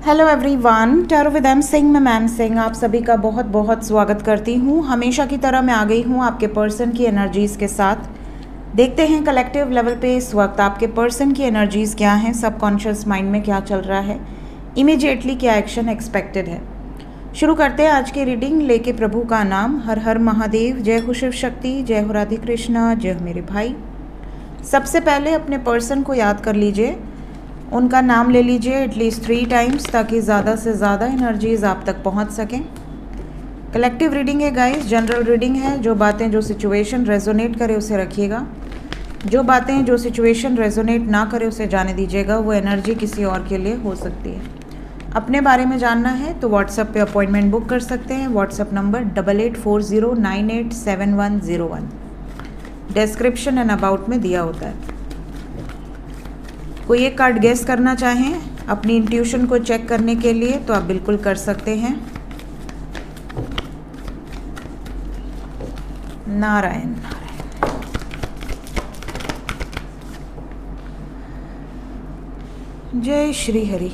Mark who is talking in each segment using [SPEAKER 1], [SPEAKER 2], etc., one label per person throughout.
[SPEAKER 1] Hello everyone, tarot with M Singh में ma'am Singh आप सभी का बहुत बहुत स्वागत करती हूँ। हमेशा की तरह मैं आ गई हूँ आपके पर्सन की एनर्जीज़ के साथ। देखते हैं कलेक्टिव लेवल पे इस वक्त आपके पर्सन की एनर्जीज़ क्या हैं, सबकॉन्शियस माइंड में क्या चल रहा है, इमीडिएटली क्या एक्शन एक्सपेक्टेड है। शुरू करते हैं आज की रीडिंग लेके प्रभु का नाम। हर हर महादेव, जय हो शिव शक्ति, जय हो राधे कृष्णा, जय हो मेरे भाई। सबसे पहले अपने पर्सन को याद कर लीजिए, उनका नाम ले लीजिए एटलीस्ट 3 टाइम्स ताकि ज़्यादा से ज़्यादा एनर्जीज़ आप तक पहुंच सकें। कलेक्टिव रीडिंग है गाइस, जनरल रीडिंग है। जो बातें जो सिचुएशन रेजोनेट करे उसे रखिएगा, जो बातें जो सिचुएशन रेजोनेट ना करे उसे जाने दीजिएगा। वो एनर्जी किसी और के लिए हो सकती है। अपने बारे में जानना है तो व्हाट्सएप पे अपॉइंटमेंट बुक कर सकते हैं। WhatsApp number 8840987101 description and about में दिया होता है। कोई एक कार्ड गेस करना चाहें अपनी इंट्यूशन को चेक करने के लिए तो आप बिल्कुल कर सकते हैं। नारायण नारायण, जय श्री हरि।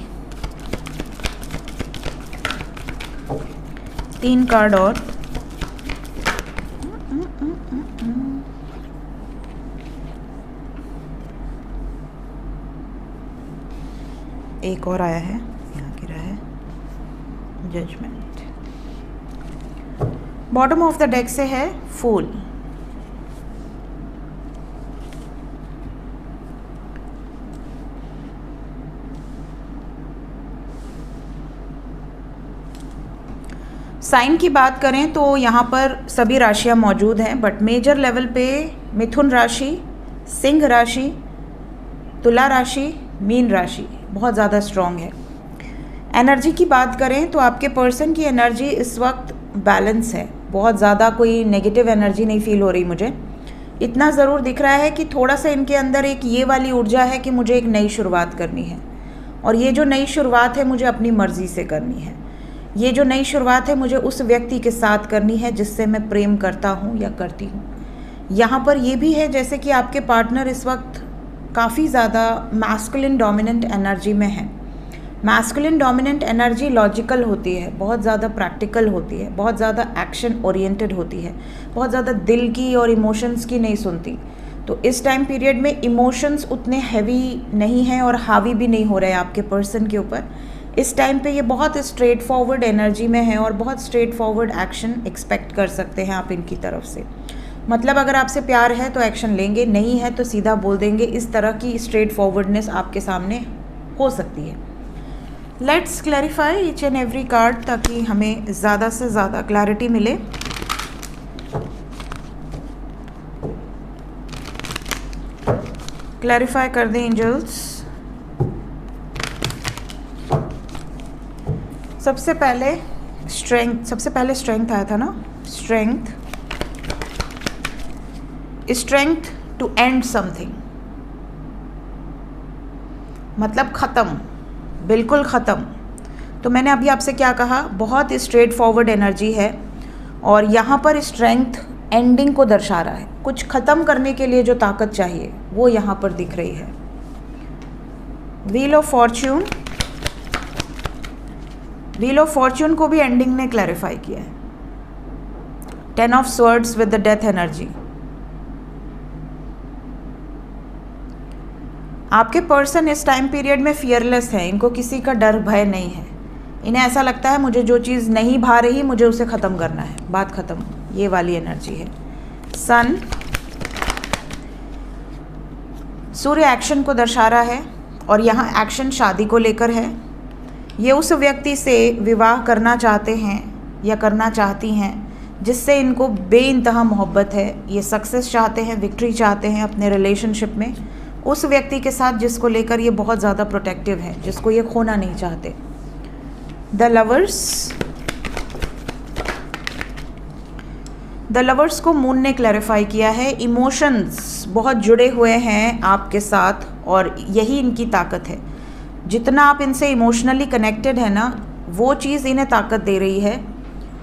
[SPEAKER 1] 3 कार्ड और एक और आया है, यहाँ गिरा है judgement. Bottom of the deck से है फूल। साइन की बात करें तो यहाँ पर सभी राशियाँ मौजूद हैं, बट मेजर लेवल पे मिथुन राशि, सिंह राशि, तुला राशि, मीन राशि बहुत ज़्यादा स्ट्रॉन्ग है। एनर्जी की बात करें तो आपके पर्सन की एनर्जी इस वक्त बैलेंस है। बहुत ज़्यादा कोई नेगेटिव एनर्जी नहीं फील हो रही मुझे। इतना ज़रूर दिख रहा है कि थोड़ा सा इनके अंदर एक ये वाली ऊर्जा है कि मुझे एक नई शुरुआत करनी है, और ये जो नई शुरुआत है मुझे अपनी मर्ज़ी से करनी है। ये जो नई शुरुआत है मुझे उस व्यक्ति के साथ करनी है जिससे मैं प्रेम करता हूँ या करती हूँ। यहाँ पर ये भी है जैसे कि आपके पार्टनर इस वक्त काफ़ी ज़्यादा मैस्कुलिन डोमिनेंट एनर्जी में है। मैस्कुलिन डोमिनेंट एनर्जी लॉजिकल होती है, बहुत ज़्यादा प्रैक्टिकल होती है, बहुत ज़्यादा एक्शन ओरिएंटेड होती है, बहुत ज़्यादा दिल की और इमोशंस की नहीं सुनती। तो इस टाइम पीरियड में इमोशंस उतने हैवी नहीं हैं और हावी भी नहीं हो रहे हैं आपके पर्सन के ऊपर। इस टाइम पे ये बहुत स्ट्रेट फॉरवर्ड एनर्जी में है और बहुत स्ट्रेट फॉरवर्ड एक्शन एक्सपेक्ट कर सकते हैं आप इनकी तरफ से। मतलब अगर आपसे प्यार है तो एक्शन लेंगे, नहीं है तो सीधा बोल देंगे। इस तरह की स्ट्रेट फॉरवर्डनेस आपके सामने हो सकती है। Let's clarify each and every card ताकि हमें ज़्यादा से ज़्यादा क्लैरिटी मिले। क्लैरिफाई कर दें एंजल्स। सबसे पहले स्ट्रेंथ आया था ना, स्ट्रेंथ टू एंड समथिंग, मतलब ख़त्म, बिल्कुल ख़त्म। तो मैंने अभी आपसे क्या कहा, बहुत स्ट्रेट फॉरवर्ड एनर्जी है और यहाँ पर स्ट्रेंथ एंडिंग को दर्शा रहा है। कुछ ख़त्म करने के लिए जो ताकत चाहिए वो यहाँ पर दिख रही है। Wheel of Fortune, wheel of Fortune को भी एंडिंग ने क्लैरिफाई किया है। 10 of swords with the death energy. आपके पर्सन इस टाइम पीरियड में फियरलेस है, इनको किसी का डर भय नहीं है। इन्हें ऐसा लगता है मुझे जो चीज़ नहीं भा रही मुझे उसे ख़त्म करना है, बात ख़त्म। ये वाली एनर्जी है। सन, सूर्य एक्शन को दर्शा रहा है और यहाँ एक्शन शादी को लेकर है। ये उस व्यक्ति से विवाह करना चाहते हैं या करना चाहती हैं जिससे इनको बेइंतहा मोहब्बत है। ये सक्सेस चाहते हैं, विक्ट्री चाहते हैं अपने रिलेशनशिप में उस व्यक्ति के साथ जिसको लेकर ये बहुत ज़्यादा प्रोटेक्टिव है, जिसको ये खोना नहीं चाहते। द लवर्स को मून ने क्लैरिफाई किया है। इमोशंस बहुत जुड़े हुए हैं आपके साथ और यही इनकी ताकत है। जितना आप इनसे इमोशनली कनेक्टेड है ना, वो चीज़ इन्हें ताकत दे रही है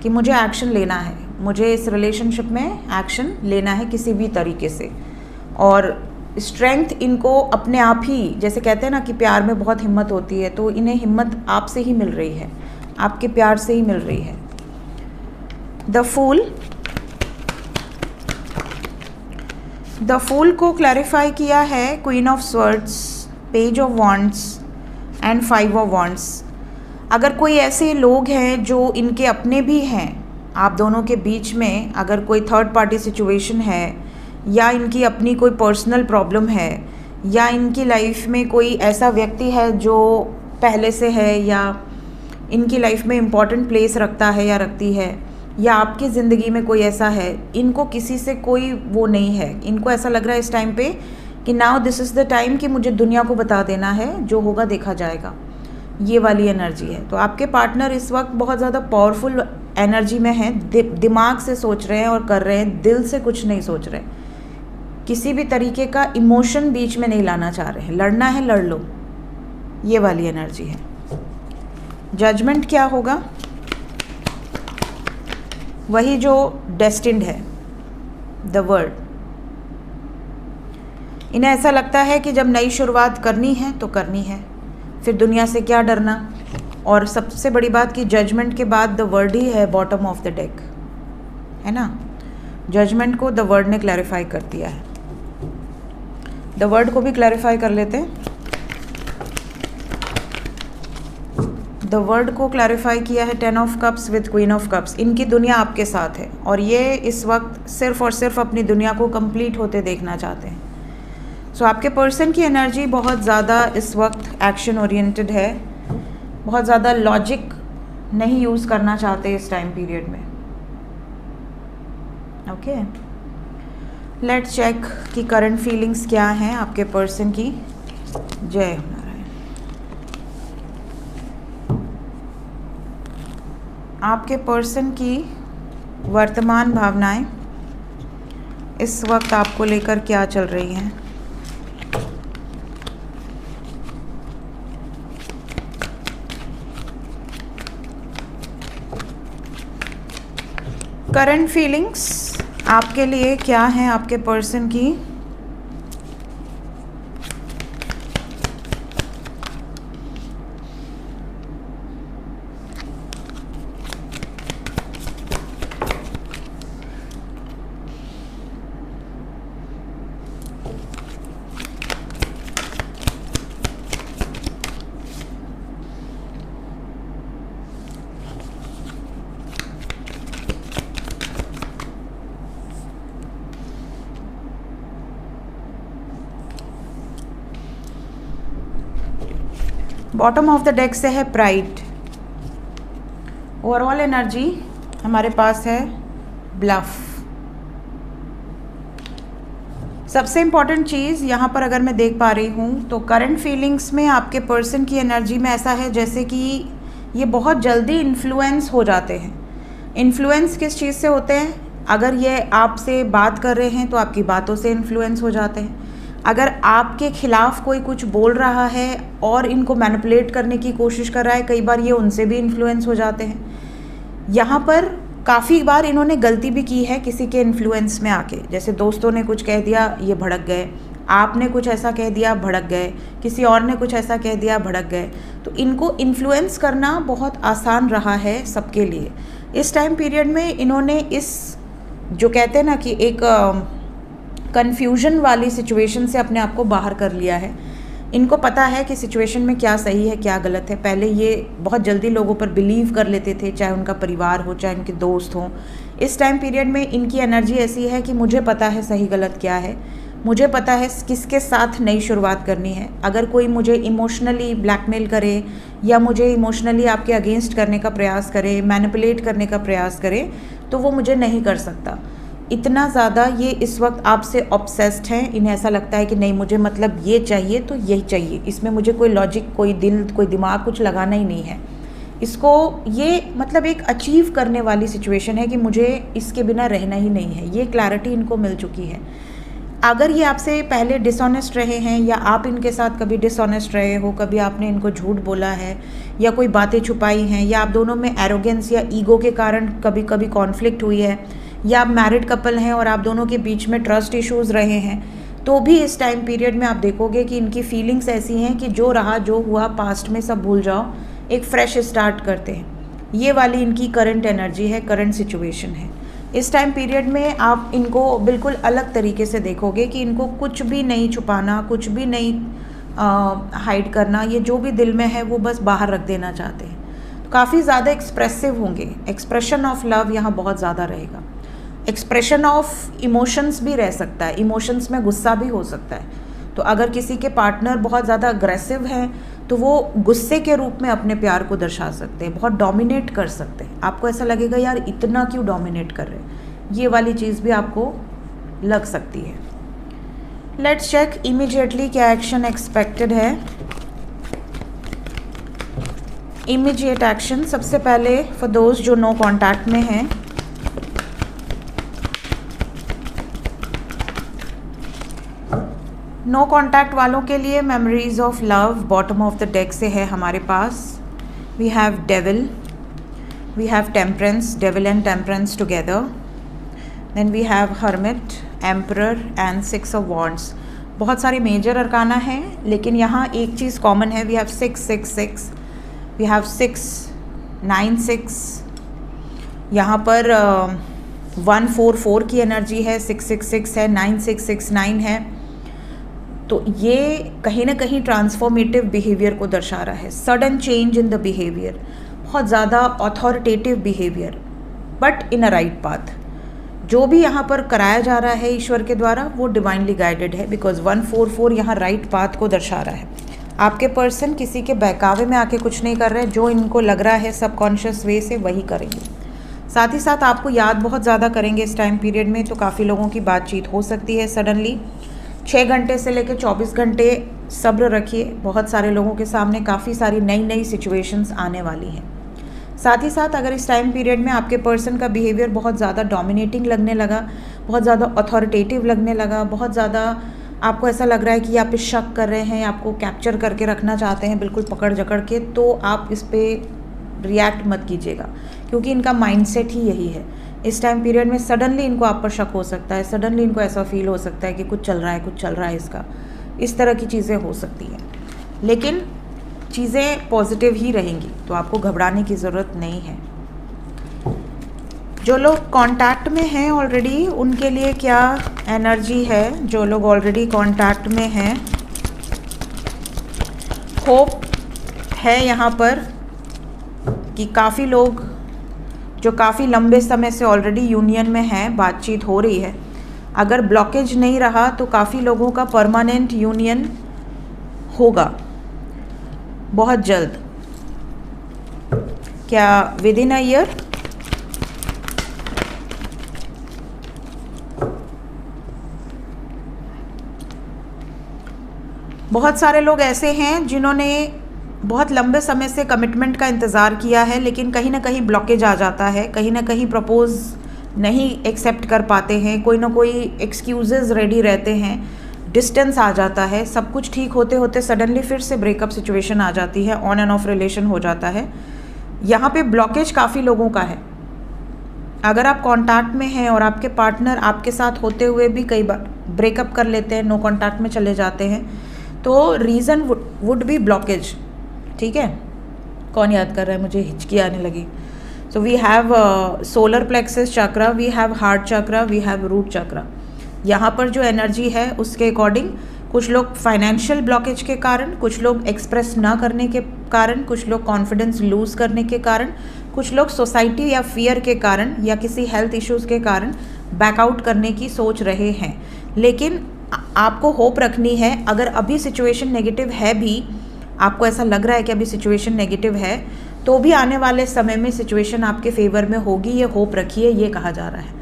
[SPEAKER 1] कि मुझे एक्शन लेना है, मुझे इस रिलेशनशिप में एक्शन लेना है किसी भी तरीके से। और स्ट्रेंथ इनको अपने आप ही, जैसे कहते हैं ना कि प्यार में बहुत हिम्मत होती है, तो इन्हें हिम्मत आपसे ही मिल रही है, आपके प्यार से ही मिल रही है। द फूल को क्लैरिफाई किया है queen of swords, page of wands and 5 of wands. अगर कोई ऐसे लोग हैं जो इनके अपने भी हैं, आप दोनों के बीच में अगर कोई थर्ड पार्टी सिचुएशन है, या इनकी अपनी कोई पर्सनल प्रॉब्लम है, या इनकी लाइफ में कोई ऐसा व्यक्ति है जो पहले से है या इनकी लाइफ में इम्पॉर्टेंट प्लेस रखता है या रखती है, या आपकी ज़िंदगी में कोई ऐसा है, इनको किसी से कोई वो नहीं है। इनको ऐसा लग रहा है इस टाइम पे कि now this is the time कि मुझे दुनिया को बता देना है, जो होगा देखा जाएगा, ये वाली एनर्जी है। तो आपके पार्टनर इस वक्त बहुत ज़्यादा पावरफुल एनर्जी में है, दिमाग से सोच रहे हैं और कर रहे हैं, दिल से कुछ नहीं सोच रहे, किसी भी तरीके का इमोशन बीच में नहीं लाना चाह रहे हैं। लड़ना है लड़ लो, ये वाली एनर्जी है। जजमेंट क्या होगा? वही जो डेस्टिन्ड है, द वर्ड। इन्हें ऐसा लगता है कि जब नई शुरुआत करनी है तो करनी है, फिर दुनिया से क्या डरना। और सबसे बड़ी बात कि जजमेंट के बाद द वर्ड ही है बॉटम ऑफ द डेक, है ना। जजमेंट को द वर्ड ने क्लैरिफाई कर दिया है। द वर्ड को भी क्लैरिफाई कर लेते हैं। द वर्ड को क्लैरिफाई किया है 10 of cups with queen of cups. इनकी दुनिया आपके साथ है और ये इस वक्त सिर्फ और सिर्फ अपनी दुनिया को कंप्लीट होते देखना चाहते हैं। सो आपके पर्सन की एनर्जी बहुत ज़्यादा इस वक्त एक्शन ओरिएंटेड है, बहुत ज़्यादा लॉजिक नहीं यूज़ करना चाहते इस टाइम पीरियड में। ओके, लेट्स चेक कि करंट फीलिंग्स क्या हैं आपके पर्सन की। जय नारायण। आपके पर्सन की वर्तमान भावनाएं इस वक्त आपको लेकर क्या चल रही हैं? करंट फीलिंग्स आपके लिए क्या हैं आपके पर्सन की? बॉटम ऑफ द डेक से है प्राइड। ओवरऑल एनर्जी हमारे पास है ब्लफ। सबसे इम्पॉर्टेंट चीज़ यहाँ पर अगर मैं देख पा रही हूँ तो करंट फीलिंग्स में आपके पर्सन की एनर्जी में ऐसा है जैसे कि ये बहुत जल्दी इन्फ्लुएंस हो जाते हैं। इन्फ्लुएंस किस चीज़ से होते हैं? अगर ये आपसे बात कर रहे हैं तो आपकी बातों से इन्फ्लुएंस हो जाते हैं। अगर आपके खिलाफ कोई कुछ बोल रहा है और इनको मैनिपुलेट करने की कोशिश कर रहा है, कई बार ये उनसे भी इन्फ्लुएंस हो जाते हैं। यहाँ पर काफ़ी बार इन्होंने गलती भी की है किसी के इन्फ्लुएंस में आके, जैसे दोस्तों ने कुछ कह दिया, ये भड़क गए, आपने कुछ ऐसा कह दिया, भड़क गए, किसी और ने कुछ ऐसा कह दिया, भड़क गए। तो इनको इन्फ्लुएंस करना बहुत आसान रहा है सबके लिए। इस टाइम पीरियड में इन्होंने इस जो कहते हैं ना कि एक कन्फ्यूजन वाली सिचुएशन से अपने आप को बाहर कर लिया है। इनको पता है कि सिचुएशन में क्या सही है क्या गलत है। पहले ये बहुत जल्दी लोगों पर बिलीव कर लेते थे, चाहे उनका परिवार हो चाहे उनके दोस्त हों। इस टाइम पीरियड में इनकी एनर्जी ऐसी है कि मुझे पता है सही गलत क्या है, मुझे पता है किसके साथ नई शुरुआत करनी है। अगर कोई मुझे इमोशनली ब्लैकमेल करे या मुझे इमोशनली आपके अगेंस्ट करने का प्रयास करे, मैनिपुलेट करने का प्रयास करे, तो वो मुझे नहीं कर सकता। इतना ज़्यादा ये इस वक्त आपसे ऑब्सेस्ड हैं। इन्हें ऐसा लगता है कि नहीं, मुझे मतलब ये चाहिए तो यही चाहिए, इसमें मुझे कोई लॉजिक, कोई दिल, कोई दिमाग कुछ लगाना ही नहीं है। इसको ये मतलब एक अचीव करने वाली सिचुएशन है कि मुझे इसके बिना रहना ही नहीं है। ये क्लैरिटी इनको मिल चुकी है। अगर ये आपसे पहले डिसऑनेस्ट रहे हैं या आप इनके साथ कभी डिसऑनेस्ट रहे हो, कभी आपने इनको झूठ बोला है या कोई बातें छुपाई हैं, या आप दोनों में एरोगेंस या ईगो के कारण कभी कभी कॉन्फ्लिक्ट हुई है, या आप मैरिड कपल हैं और आप दोनों के बीच में ट्रस्ट इश्यूज़ रहे हैं, तो भी इस टाइम पीरियड में आप देखोगे कि इनकी फीलिंग्स ऐसी हैं कि जो रहा जो हुआ पास्ट में सब भूल जाओ, एक फ्रेश स्टार्ट करते हैं। ये वाली इनकी करंट एनर्जी है, करंट सिचुएशन है। इस टाइम पीरियड में आप इनको बिल्कुल अलग तरीके से देखोगे कि इनको कुछ भी नहीं छुपाना, कुछ भी नहीं हाइड करना, ये जो भी दिल में है वो बस बाहर रख देना चाहते हैं। तो काफ़ी ज़्यादा एक्सप्रेसिव होंगे, एक्सप्रेशन ऑफ लव यहाँ बहुत ज़्यादा रहेगा। एक्सप्रेशन ऑफ इमोशंस भी रह सकता है, इमोशंस में गुस्सा भी हो सकता है। तो अगर किसी के पार्टनर बहुत ज़्यादा अग्रेसिव हैं तो वो गुस्से के रूप में अपने प्यार को दर्शा सकते हैं, बहुत डोमिनेट कर सकते हैं। आपको ऐसा लगेगा यार इतना क्यों डोमिनेट कर रहे हैं, ये वाली चीज़ भी आपको लग सकती है। लेट्स चेक इमीडिएटली क्या एक्शन एक्सपेक्टेड है। इमीडिएट एक्शन सबसे पहले फॉर दोज जो नो कॉन्टैक्ट में हैं, नो कॉन्टैक्ट वालों के लिए memories of love bottom of the deck से है हमारे पास। We have devil, we have temperance, devil and temperance together, then we have hermit, emperor and 6 of wands. बहुत सारी मेजर अरकाना हैं, लेकिन यहाँ एक चीज़ कॉमन है। वी हैव 6 6 6, वी हैव 6 9 6, यहाँ पर 1 4 4 की एनर्जी है, 6 6 6 है, 9 6 6 9 है। तो ये कहीं ना कहीं ट्रांसफॉर्मेटिव बिहेवियर को दर्शा रहा है, sudden change in the behaviour, बहुत ज़्यादा authoritative behaviour, but in a right path. जो भी यहाँ पर कराया जा रहा है ईश्वर के द्वारा वो डिवाइनली गाइडेड है, बिकॉज 1 4 4 यहाँ राइट पाथ को दर्शा रहा है। आपके पर्सन किसी के बहकावे में आके कुछ नहीं कर रहे, जो इनको लग रहा है सबकॉन्शियस वे से वही करेंगे। साथ ही साथ आपको याद बहुत ज़्यादा करेंगे इस टाइम पीरियड में, तो काफ़ी लोगों की बातचीत हो सकती है सडनली। 6 घंटे से लेकर 24 घंटे सब्र रखिए, बहुत सारे लोगों के सामने काफ़ी सारी नई नई सिचुएशंस आने वाली हैं। साथ ही साथ अगर इस टाइम पीरियड में आपके पर्सन का बिहेवियर बहुत ज़्यादा डोमिनेटिंग लगने लगा, बहुत ज़्यादा अथॉरिटेटिव लगने लगा, बहुत ज़्यादा आपको ऐसा लग रहा है कि आप इस शक कर रहे हैं, आपको कैप्चर करके रखना चाहते हैं बिल्कुल पकड़ जकड़ के, तो आप इस पर रिएक्ट मत कीजिएगा, क्योंकि इनका माइंडसेट ही यही है। इस टाइम पीरियड में सडनली इनको आप पर शक हो सकता है, सडनली इनको ऐसा फील हो सकता है कि कुछ चल रहा है, कुछ चल रहा है इसका, इस तरह की चीज़ें हो सकती हैं। लेकिन चीज़ें पॉजिटिव ही रहेंगी, तो आपको घबराने की ज़रूरत नहीं है। जो लोग कांटेक्ट में हैं ऑलरेडी, उनके लिए क्या एनर्जी है? जो लोग ऑलरेडी कांटेक्ट में हैं, होप है यहाँ पर कि काफ़ी लोग जो काफ़ी लंबे समय से ऑलरेडी यूनियन में हैं, बातचीत हो रही है। अगर ब्लॉकेज नहीं रहा तो काफ़ी लोगों का परमानेंट यूनियन होगा बहुत जल्द। क्या विद इन अ ईयर? बहुत सारे लोग ऐसे हैं जिन्होंने बहुत लंबे समय से कमिटमेंट का इंतज़ार किया है, लेकिन कहीं ना कहीं ब्लॉकेज आ जाता है, कहीं ना कहीं प्रपोज नहीं एक्सेप्ट कर पाते हैं, कोई ना कोई एक्सक्यूज़ेस रेडी रहते हैं, डिस्टेंस आ जाता है। सब कुछ ठीक होते होते सडनली फिर से ब्रेकअप सिचुएशन आ जाती है, ऑन एंड ऑफ रिलेशन हो जाता है। यहाँ पे ब्लॉकेज काफ़ी लोगों का है। अगर आप कॉन्टैक्ट में हैं और आपके पार्टनर आपके साथ होते हुए भी कई बार ब्रेकअप कर लेते हैं, नो कॉन्टैक्ट में चले जाते हैं, तो रीज़न वुड बी ब्लॉकेज। ठीक है, कौन याद कर रहा है? मुझे हिचकी आने लगी। So we have solar plexus chakra, we have heart chakra, we have root chakra. यहाँ पर जो एनर्जी है उसके अकॉर्डिंग कुछ लोग फाइनेंशियल ब्लॉकेज के कारण, कुछ लोग एक्सप्रेस ना करने के कारण, कुछ लोग कॉन्फिडेंस लूज़ करने के कारण, कुछ लोग सोसाइटी या फियर के कारण या किसी हेल्थ इश्यूज़ के कारण बैकआउट करने की सोच रहे हैं। लेकिन आपको होप रखनी है। अगर अभी सिचुएशन नेगेटिव है भी, आपको ऐसा लग रहा है कि अभी सिचुएशन नेगेटिव है, तो भी आने वाले समय में सिचुएशन आपके फेवर में होगी, ये होप रखिए, ये कहा जा रहा है।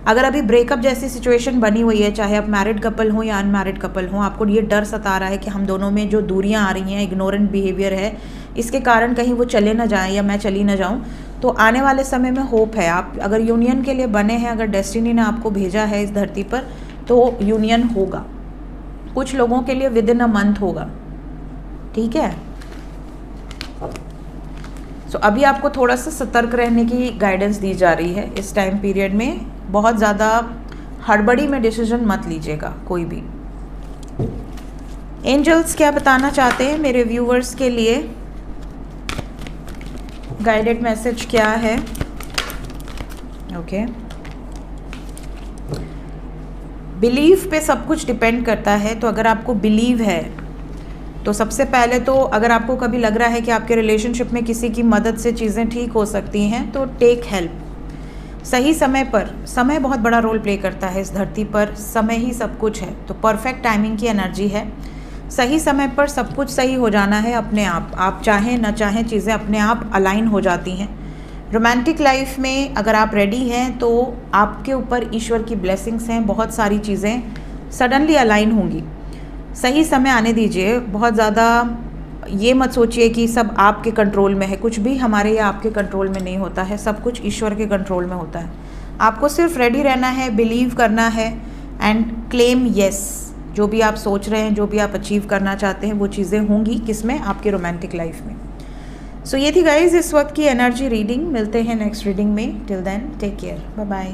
[SPEAKER 1] अगर अभी ब्रेकअप जैसी सिचुएशन बनी हुई है, चाहे आप मैरिड कपल हो या अनमैरिड कपल हो, आपको ये डर सता रहा है कि हम दोनों में जो दूरियां आ रही हैं, इग्नोरेंट बिहेवियर है, इसके कारण कहीं वो चले ना जाएं या मैं चली ना जाऊं, तो आने वाले समय में होप है। आप अगर यूनियन के लिए बने हैं, अगर डेस्टिनी ने आपको भेजा है इस धरती पर, तो यूनियन होगा। कुछ लोगों के लिए विद इन अ मंथ होगा। ठीक है, सो अभी आपको थोड़ा सा सतर्क रहने की गाइडेंस दी जा रही है इस टाइम पीरियड में। बहुत ज़्यादा हड़बड़ी में डिसीजन मत लीजिएगा कोई भी। एंजल्स क्या बताना चाहते हैं मेरे व्यूवर्स के लिए, गाइडेड मैसेज क्या है? ओके, बिलीव पे सब कुछ डिपेंड करता है। तो अगर आपको बिलीव है तो सबसे पहले तो अगर आपको कभी लग रहा है कि आपके रिलेशनशिप में किसी की मदद से चीज़ें ठीक हो सकती हैं तो टेक हेल्प। सही समय पर, समय बहुत बड़ा रोल प्ले करता है इस धरती पर, समय ही सब कुछ है। तो परफेक्ट टाइमिंग की एनर्जी है, सही समय पर सब कुछ सही हो जाना है अपने आप चाहें ना चाहें चीज़ें अपने आप अलाइन हो जाती हैं। रोमांटिक लाइफ में अगर आप रेडी हैं तो आपके ऊपर ईश्वर की ब्लेसिंग्स हैं, बहुत सारी चीज़ें सडनली अलाइन होंगी। सही समय आने दीजिए, बहुत ज़्यादा ये मत सोचिए कि सब आपके कंट्रोल में है, कुछ भी हमारे या आपके कंट्रोल में नहीं होता है, सब कुछ ईश्वर के कंट्रोल में होता है। आपको सिर्फ रेडी रहना है, बिलीव करना है एंड क्लेम येस। जो भी आप सोच रहे हैं, जो भी आप अचीव करना चाहते हैं वो चीज़ें होंगी किसमें, आपके रोमांटिक लाइफ में। सो ये थी गाइज इस वक्त की एनर्जी रीडिंग। मिलते हैं नेक्स्ट रीडिंग में। Till then take care, bye bye.